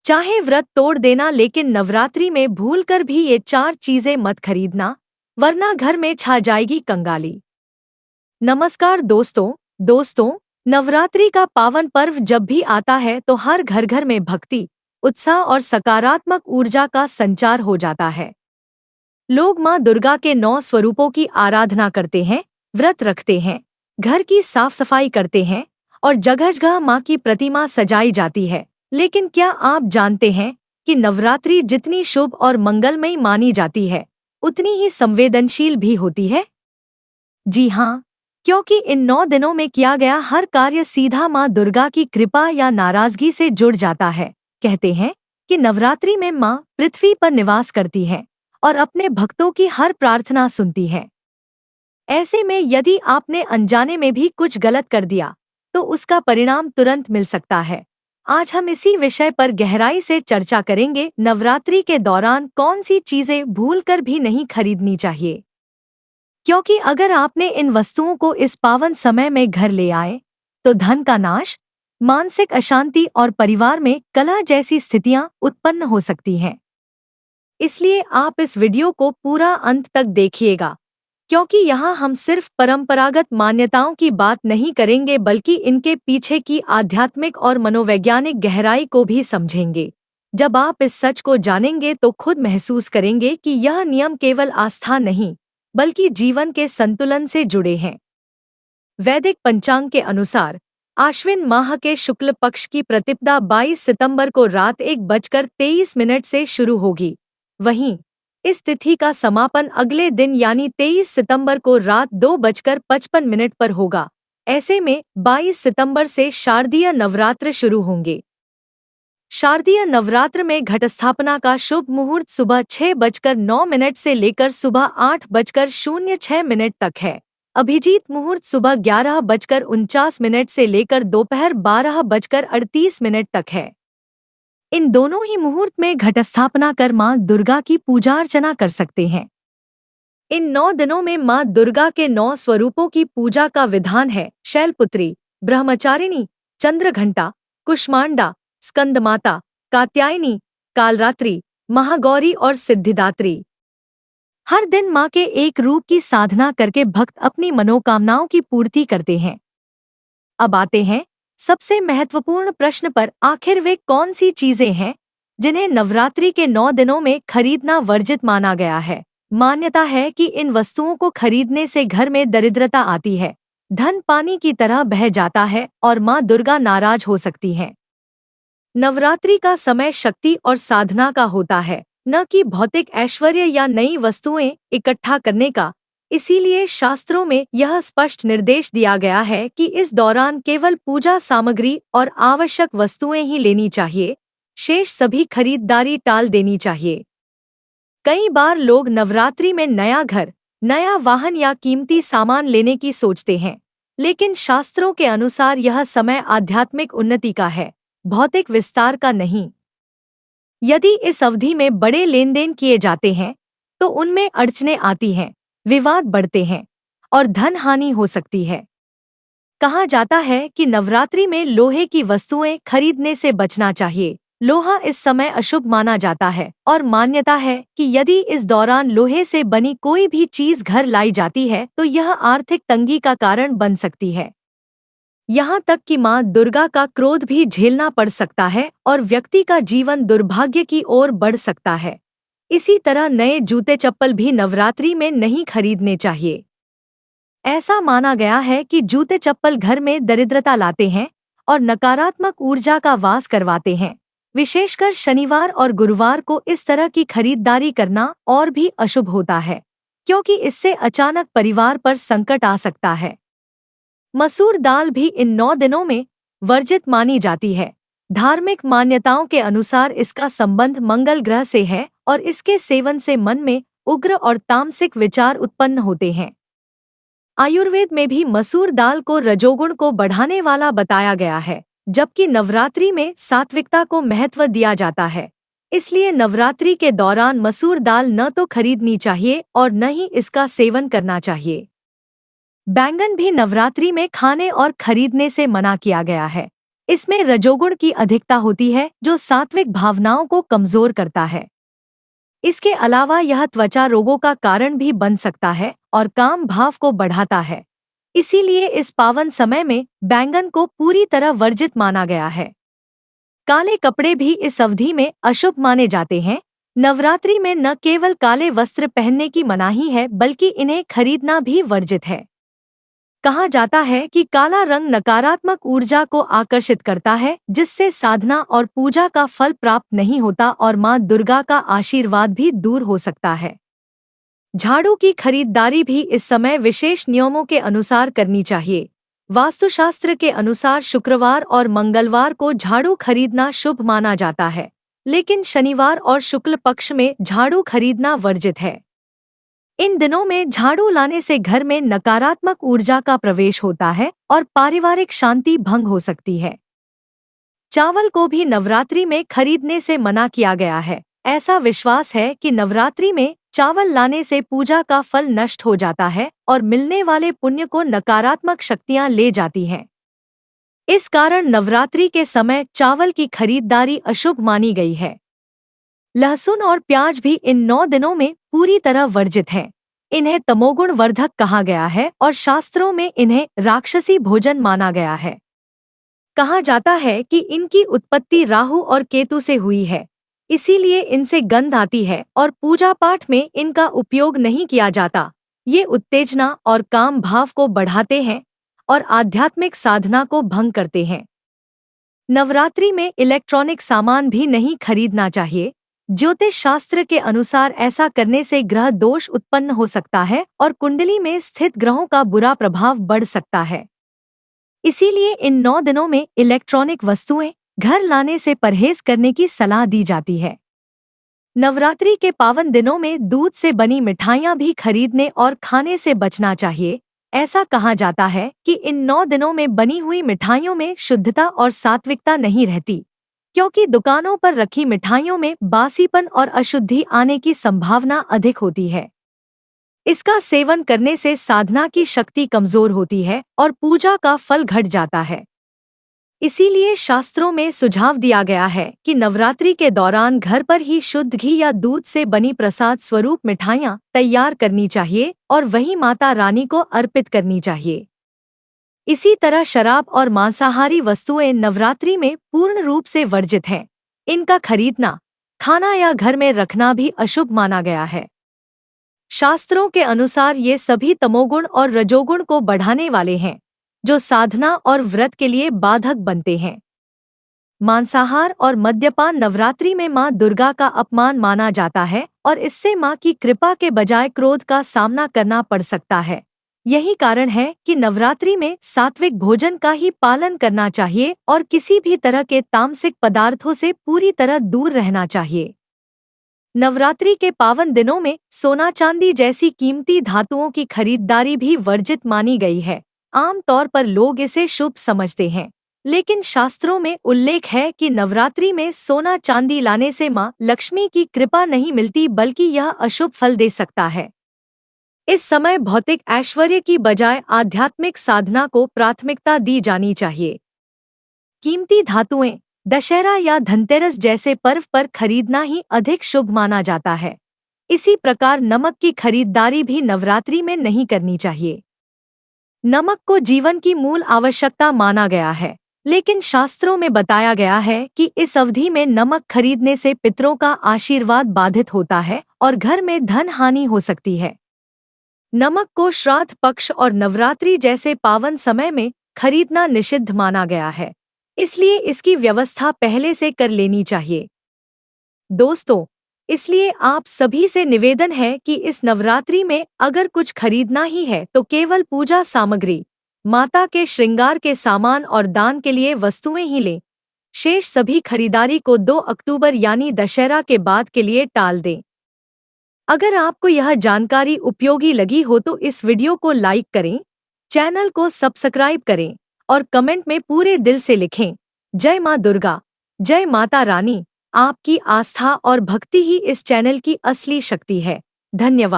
चाहे व्रत तोड़ देना, लेकिन नवरात्रि में भूलकर भी ये 4 चीजें मत खरीदना, वरना घर में छा जाएगी कंगाली। नमस्कार दोस्तों, नवरात्रि का पावन पर्व जब भी आता है तो हर घर घर में भक्ति, उत्साह और सकारात्मक ऊर्जा का संचार हो जाता है। लोग माँ दुर्गा के 9 स्वरूपों की आराधना करते हैं, व्रत रखते हैं, घर की साफ सफाई करते हैं और जगह जगह माँ की प्रतिमा सजाई जाती है। लेकिन क्या आप जानते हैं कि नवरात्रि जितनी शुभ और मंगलमयी मानी जाती है, उतनी ही संवेदनशील भी होती है? जी हाँ, क्योंकि इन 9 दिनों में किया गया हर कार्य सीधा माँ दुर्गा की कृपा या नाराजगी से जुड़ जाता है। कहते हैं कि नवरात्रि में माँ पृथ्वी पर निवास करती है और अपने भक्तों की हर प्रार्थना सुनती है। ऐसे में यदि आपने अनजाने में भी कुछ गलत कर दिया, तो उसका परिणाम तुरंत मिल सकता है। आज हम इसी विषय पर गहराई से चर्चा करेंगे। नवरात्रि के दौरान कौन सी चीजें भूलकर भी नहीं खरीदनी चाहिए, क्योंकि अगर आपने इन वस्तुओं को इस पावन समय में घर ले आए तो धन का नाश, मानसिक अशांति और परिवार में कलह जैसी स्थितियां उत्पन्न हो सकती हैं। इसलिए आप इस वीडियो को पूरा अंत तक देखिएगा, क्योंकि यहाँ हम सिर्फ परंपरागत मान्यताओं की बात नहीं करेंगे, बल्कि इनके पीछे की आध्यात्मिक और मनोवैज्ञानिक गहराई को भी समझेंगे। जब आप इस सच को जानेंगे तो खुद महसूस करेंगे कि यह नियम केवल आस्था नहीं, बल्कि जीवन के संतुलन से जुड़े हैं। वैदिक पंचांग के अनुसार आश्विन माह के शुक्ल पक्ष की प्रतिपदा 22 सितंबर को रात 1:23 से शुरू होगी। वहीं इस तिथि का समापन अगले दिन यानी 23 सितंबर को रात 2:55 पर होगा। ऐसे में 22 सितंबर से शारदीय नवरात्र शुरू होंगे। शारदीय नवरात्र में घटस्थापना का शुभ मुहूर्त सुबह 6:09 से लेकर सुबह 8:06 तक है। अभिजीत मुहूर्त सुबह 11:49 से लेकर दोपहर 12:38 तक है। इन दोनों ही मुहूर्त में घटस्थापना कर माँ दुर्गा की पूजा अर्चना कर सकते हैं। इन 9 दिनों में माँ दुर्गा के 9 स्वरूपों की पूजा का विधान है: शैलपुत्री, ब्रह्मचारिणी, चंद्रघंटा, कुष्मांडा, स्कंदमाता, कात्यायनी, कालरात्रि, महागौरी और सिद्धिदात्री। हर दिन माँ के एक रूप की साधना करके भक्त अपनी मनोकामनाओं की पूर्ति करते हैं। अब आते हैं सबसे महत्वपूर्ण प्रश्न पर, आखिर वे कौन सी चीजें हैं जिन्हें नवरात्रि के 9 दिनों में खरीदना वर्जित माना गया है? मान्यता है कि इन वस्तुओं को खरीदने से घर में दरिद्रता आती है, धन पानी की तरह बह जाता है और माँ दुर्गा नाराज हो सकती हैं। नवरात्रि का समय शक्ति और साधना का होता है, न कि भौतिक ऐश्वर्य या नई वस्तुएं इकट्ठा करने का। इसीलिए शास्त्रों में यह स्पष्ट निर्देश दिया गया है कि इस दौरान केवल पूजा सामग्री और आवश्यक वस्तुएं ही लेनी चाहिए, शेष सभी खरीदारी टाल देनी चाहिए। कई बार लोग नवरात्रि में नया घर, नया वाहन या कीमती सामान लेने की सोचते हैं, लेकिन शास्त्रों के अनुसार यह समय आध्यात्मिक उन्नति का है, भौतिक विस्तार का नहीं। यदि इस अवधि में बड़े लेन देन किए जाते हैं तो उनमें अड़चनें आती हैं, विवाद बढ़ते हैं और धन हानि हो सकती है। कहा जाता है कि नवरात्रि में लोहे की वस्तुएं खरीदने से बचना चाहिए। लोहा इस समय अशुभ माना जाता है और मान्यता है कि यदि इस दौरान लोहे से बनी कोई भी चीज घर लाई जाती है तो यह आर्थिक तंगी का कारण बन सकती है। यहाँ तक कि माँ दुर्गा का क्रोध भी झेलना पड़ सकता है और व्यक्ति का जीवन दुर्भाग्य की ओर बढ़ सकता है। इसी तरह नए जूते चप्पल भी नवरात्रि में नहीं खरीदने चाहिए। ऐसा माना गया है कि जूते चप्पल घर में दरिद्रता लाते हैं और नकारात्मक ऊर्जा का वास करवाते हैं। विशेषकर शनिवार और गुरुवार को इस तरह की खरीदारी करना और भी अशुभ होता है, क्योंकि इससे अचानक परिवार पर संकट आ सकता है। मसूर दाल भी इन 9 दिनों में वर्जित मानी जाती है। धार्मिक मान्यताओं के अनुसार इसका संबंध मंगल ग्रह से है और इसके सेवन से मन में उग्र और तामसिक विचार उत्पन्न होते हैं। आयुर्वेद में भी मसूर दाल को रजोगुण को बढ़ाने वाला बताया गया है, जबकि नवरात्रि में सात्विकता को महत्व दिया जाता है। इसलिए नवरात्रि के दौरान मसूर दाल न तो खरीदनी चाहिए और न ही इसका सेवन करना चाहिए। बैंगन भी नवरात्रि में खाने और खरीदने से मना किया गया है। इसमें रजोगुण की अधिकता होती है जो सात्विक भावनाओं को कमजोर करता है। इसके अलावा यह त्वचा रोगों का कारण भी बन सकता है और काम भाव को बढ़ाता है। इसीलिए इस पावन समय में बैंगन को पूरी तरह वर्जित माना गया है। काले कपड़े भी इस अवधि में अशुभ माने जाते हैं। नवरात्रि में न केवल काले वस्त्र पहनने की मनाही है बल्कि इन्हें खरीदना भी वर्जित है। कहा जाता है कि काला रंग नकारात्मक ऊर्जा को आकर्षित करता है, जिससे साधना और पूजा का फल प्राप्त नहीं होता और मां दुर्गा का आशीर्वाद भी दूर हो सकता है। झाड़ू की खरीदारी भी इस समय विशेष नियमों के अनुसार करनी चाहिए। वास्तुशास्त्र के अनुसार शुक्रवार और मंगलवार को झाड़ू खरीदना शुभ माना जाता है, लेकिन शनिवार और शुक्ल पक्ष में झाड़ू खरीदना वर्जित है। इन दिनों में झाड़ू लाने से घर में नकारात्मक ऊर्जा का प्रवेश होता है और पारिवारिक शांति भंग हो सकती है। चावल को भी नवरात्रि में खरीदने से मना किया गया है। ऐसा विश्वास है कि नवरात्रि में चावल लाने से पूजा का फल नष्ट हो जाता है और मिलने वाले पुण्य को नकारात्मक शक्तियां ले जाती हैं। इस कारण नवरात्रि के समय चावल की खरीदारी अशुभ मानी गई है। लहसुन और प्याज भी इन 9 दिनों में पूरी तरह वर्जित हैं। इन्हें तमोगुण वर्धक कहा गया है और शास्त्रों में इन्हें राक्षसी भोजन माना गया है। कहा जाता है कि इनकी उत्पत्ति राहु और केतु से हुई है, इसीलिए इनसे गंध आती है और पूजा पाठ में इनका उपयोग नहीं किया जाता। ये उत्तेजना और काम भाव को बढ़ाते हैं और आध्यात्मिक साधना को भंग करते हैं। नवरात्रि में इलेक्ट्रॉनिक सामान भी नहीं खरीदना चाहिए। ज्योतिष शास्त्र के अनुसार ऐसा करने से ग्रह दोष उत्पन्न हो सकता है और कुंडली में स्थित ग्रहों का बुरा प्रभाव बढ़ सकता है। इसीलिए इन 9 दिनों में इलेक्ट्रॉनिक वस्तुएं घर लाने से परहेज करने की सलाह दी जाती है। नवरात्रि के पावन दिनों में दूध से बनी मिठाइयां भी खरीदने और खाने से बचना चाहिए। ऐसा कहा जाता है कि इन 9 दिनों में बनी हुई मिठाइयों में शुद्धता और सात्विकता नहीं रहती, क्योंकि दुकानों पर रखी मिठाइयों में बासीपन और अशुद्धि आने की संभावना अधिक होती है। इसका सेवन करने से साधना की शक्ति कमजोर होती है और पूजा का फल घट जाता है। इसीलिए शास्त्रों में सुझाव दिया गया है कि नवरात्रि के दौरान घर पर ही शुद्ध घी या दूध से बनी प्रसाद स्वरूप मिठाइयां तैयार करनी चाहिए और वही माता रानी को अर्पित करनी चाहिए। इसी तरह शराब और मांसाहारी वस्तुएं नवरात्रि में पूर्ण रूप से वर्जित हैं। इनका खरीदना, खाना या घर में रखना भी अशुभ माना गया है। शास्त्रों के अनुसार ये सभी तमोगुण और रजोगुण को बढ़ाने वाले हैं, जो साधना और व्रत के लिए बाधक बनते हैं। मांसाहार और मद्यपान नवरात्रि में मां दुर्गा का अपमान माना जाता है और इससे मां की कृपा के बजाय क्रोध का सामना करना पड़ सकता है। यही कारण है कि नवरात्रि में सात्विक भोजन का ही पालन करना चाहिए और किसी भी तरह के तामसिक पदार्थों से पूरी तरह दूर रहना चाहिए। नवरात्रि के पावन दिनों में सोना चांदी जैसी कीमती धातुओं की खरीदारी भी वर्जित मानी गई है। आम तौर पर लोग इसे शुभ समझते हैं, लेकिन शास्त्रों में उल्लेख है कि नवरात्रि में सोना चांदी लाने से मां लक्ष्मी की कृपा नहीं मिलती, बल्कि यह अशुभ फल दे सकता है। इस समय भौतिक ऐश्वर्य की बजाय आध्यात्मिक साधना को प्राथमिकता दी जानी चाहिए। कीमती धातुएं दशहरा या धनतेरस जैसे पर्व पर खरीदना ही अधिक शुभ माना जाता है। इसी प्रकार नमक की खरीदारी भी नवरात्रि में नहीं करनी चाहिए। नमक को जीवन की मूल आवश्यकता माना गया है, लेकिन शास्त्रों में बताया गया है कि इस अवधि में नमक खरीदने से पितरों का आशीर्वाद बाधित होता है और घर में धन हानि हो सकती है। नमक को श्राद्ध पक्ष और नवरात्रि जैसे पावन समय में खरीदना निषिद्ध माना गया है, इसलिए इसकी व्यवस्था पहले से कर लेनी चाहिए। दोस्तों, इसलिए आप सभी से निवेदन है कि इस नवरात्रि में अगर कुछ खरीदना ही है तो केवल पूजा सामग्री, माता के श्रृंगार के सामान और दान के लिए वस्तुएं ही लें। शेष सभी खरीदारी को 2 अक्टूबर यानी दशहरा के बाद के लिए टाल दें। अगर आपको यह जानकारी उपयोगी लगी हो तो इस वीडियो को लाइक करें, चैनल को सब्सक्राइब करें और कमेंट में पूरे दिल से लिखें, जय मां दुर्गा, जय माता रानी। आपकी आस्था और भक्ति ही इस चैनल की असली शक्ति है। धन्यवाद।